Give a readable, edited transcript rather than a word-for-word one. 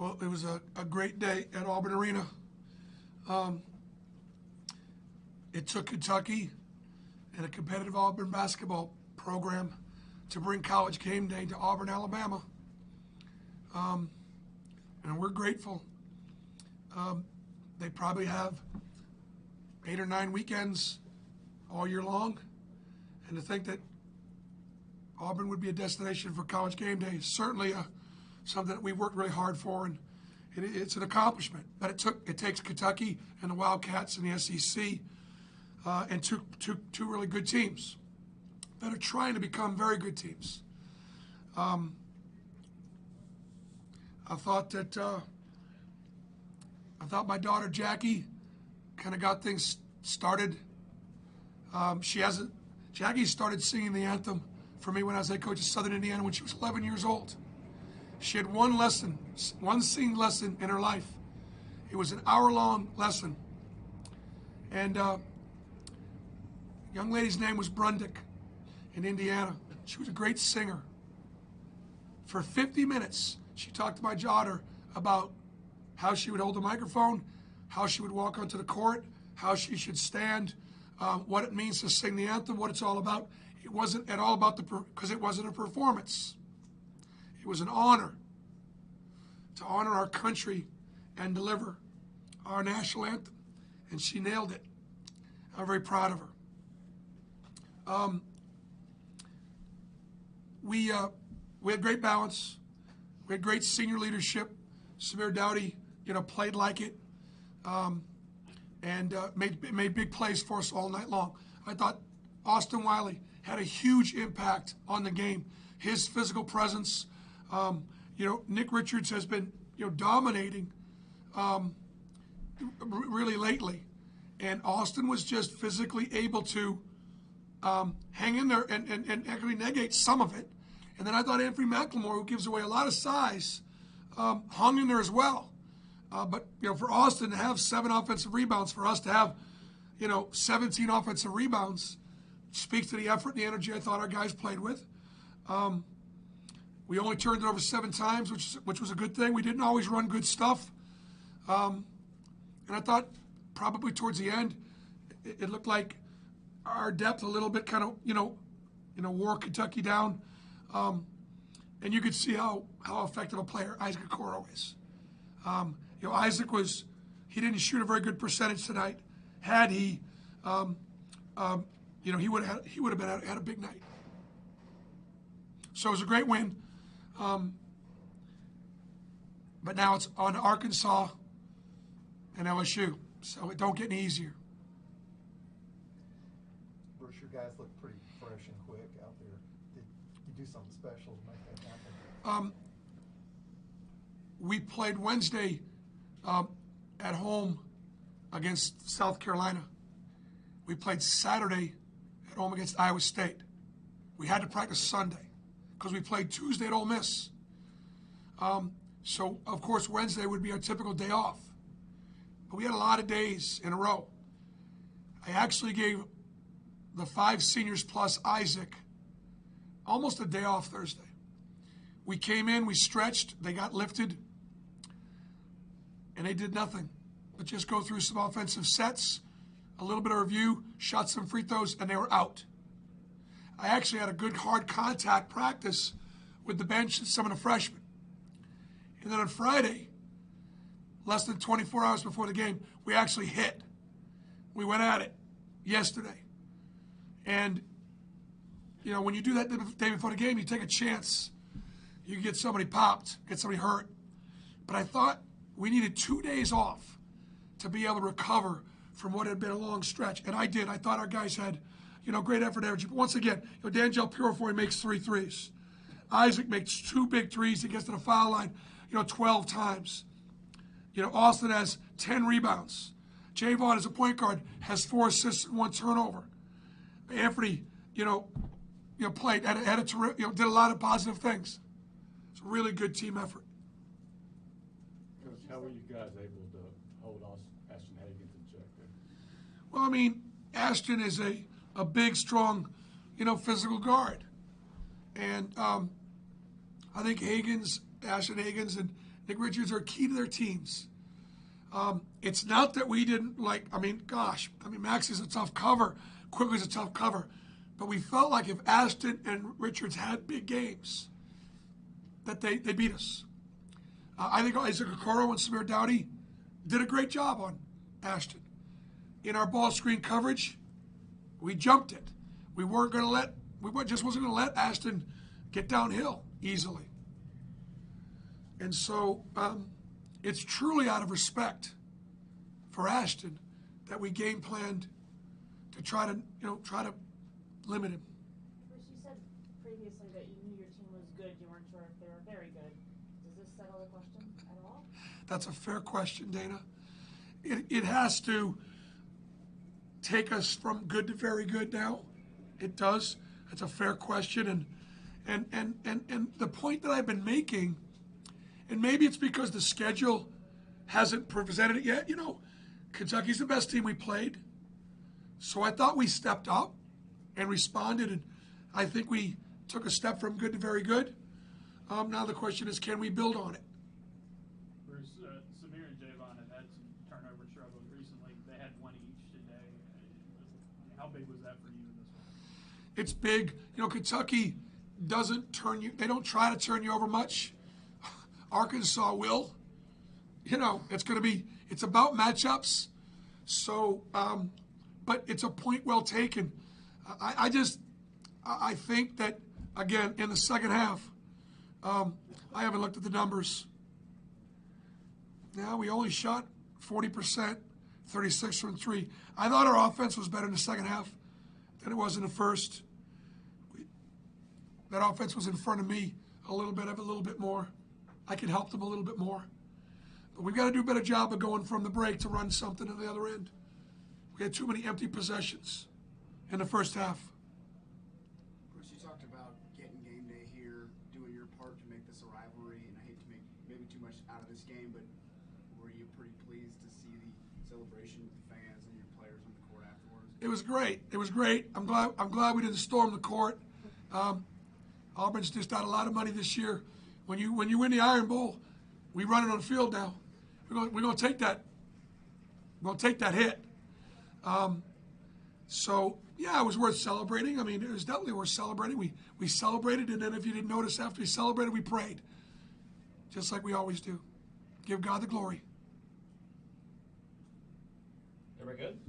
Well, it was a great day at Auburn Arena. It took Kentucky and a competitive Auburn basketball program to bring College Game Day to Auburn, Alabama. And we're grateful. They probably have 8 or 9 weekends all year long. And to think that Auburn would be a destination for College Game Day is certainly something that we worked really hard for, and it's an accomplishment. But it takes Kentucky and the Wildcats and the SEC and two really good teams that are trying to become very good teams. I thought my daughter Jackie kind of got things started. Jackie started singing the anthem for me when I was head coach of Southern Indiana when she was 11 years old. She had one singing lesson in her life. It was an hour-long lesson. And young lady's name was Brundick in Indiana. She was a great singer. For 50 minutes, she talked to my daughter about how she would hold the microphone, how she would walk onto the court, how she should stand, what it means to sing the anthem, what it's all about. It wasn't at all about because it wasn't a performance. It was an honor to honor our country and deliver our national anthem. And she nailed it. I'm very proud of her. We had great balance. We had great senior leadership. Samir Dowdy, played like it, and made big plays for us all night long. I thought Austin Wiley had a huge impact on the game. His physical presence. Nick Richards has been dominating really lately, and Austin was just physically able to hang in there and actually negate some of it. And then I thought Anthony McLemore, who gives away a lot of size, hung in there as well. But for Austin to have 7 offensive rebounds, for us to have 17 offensive rebounds, speaks to the effort and the energy I thought our guys played with. We only turned it over 7 times, which was a good thing. We didn't always run good stuff. And I thought probably towards the end, it looked like our depth a little bit kind of, wore Kentucky down. And you could see how effective a player Isaac Okoro is. Isaac he didn't shoot a very good percentage tonight. Had he, he would have had a big night. So it was a great win. But now it's on Arkansas and LSU, so it don't get any easier. Bruce, your guys look pretty fresh and quick out there. Did you do something special to make that happen? We played Wednesday at home against South Carolina. We played Saturday at home against Iowa State. We had to practice Sunday because we played Tuesday at Ole Miss. So, of course, Wednesday would be our typical day off. But we had a lot of days in a row. I actually gave the 5 seniors plus Isaac almost a day off Thursday. We came in, we stretched, they got lifted, and they did nothing but just go through some offensive sets, a little bit of review, shot some free throws, and they were out. I actually had a good hard contact practice with the bench and some of the freshmen. And then on Friday, less than 24 hours before the game, we actually hit. We went at it yesterday. And, when you do that the day before the game, you take a chance. You get somebody popped, get somebody hurt. But I thought we needed 2 days off to be able to recover from what had been a long stretch. And I did. I thought our guys had, great effort energy. But once again, D'Angelo Purifoy makes 3 threes. Isaac makes 2 big threes. He gets to the foul line, 12 times. Austin has 10 rebounds. Javon, as a point guard, has 4 assists and 1 turnover. Anthony, played, did a lot of positive things. It's a really good team effort. Coach, how were you guys able to hold Ashton Hagens in check there? Well, Ashton is a big, strong, physical guard. And I think Ashton Hagens Nick Richards are key to their teams. It's not that we didn't Maxey's a tough cover. Quigley's a tough cover. But we felt like if Ashton and Richards had big games, that they beat us. I think Isaac Okoro and Samir Dowdy did a great job on Ashton. In our ball screen coverage, we jumped it. We just wasn't going to let Ashton get downhill easily. And so it's truly out of respect for Ashton that we game planned to try to limit him. Bruce, you said previously that you knew your team was good. You weren't sure if they were very good. Does this settle the question at all? That's a fair question, Dana. It has to take us from good to very good now. It does. That's a fair question. And the point that I've been making, and maybe it's because the schedule hasn't presented it yet, Kentucky's the best team we played. So I thought we stepped up and responded, and I think we took a step from good to very good. Now the question is, can we build on it? Bruce, Samir and Javon have had some turnover struggles recently. They had one each today. How big was that for you in this one? It's big. Kentucky they don't try to turn you over much. Arkansas will. It's about matchups. So, but it's a point well taken. I think that, again, in the second half, I haven't looked at the numbers. Now we only shot 40%, 36 from 3. I thought our offense was better in the second half than it was in the first. That offense was in front of me a little bit more. I could help them a little bit more. But we've got to do a better job of going from the break to run something to the other end. We had too many empty possessions in the first half. Bruce, you talked about getting game day here, doing your part to make this a rivalry, and I hate to make maybe too much out of this game, but were you pretty pleased to see the celebration with the fans and your players on the court afterwards? It was great. I'm glad we didn't storm the court. Auburn's just got a lot of money this year. When you win the Iron Bowl, we run it on the field now. We're going to take that. We're going to take that hit. So yeah, it was worth celebrating. I mean, it was definitely worth celebrating. We celebrated, and then if you didn't notice, after we celebrated, we prayed, just like we always do. Give God the glory. Everybody good?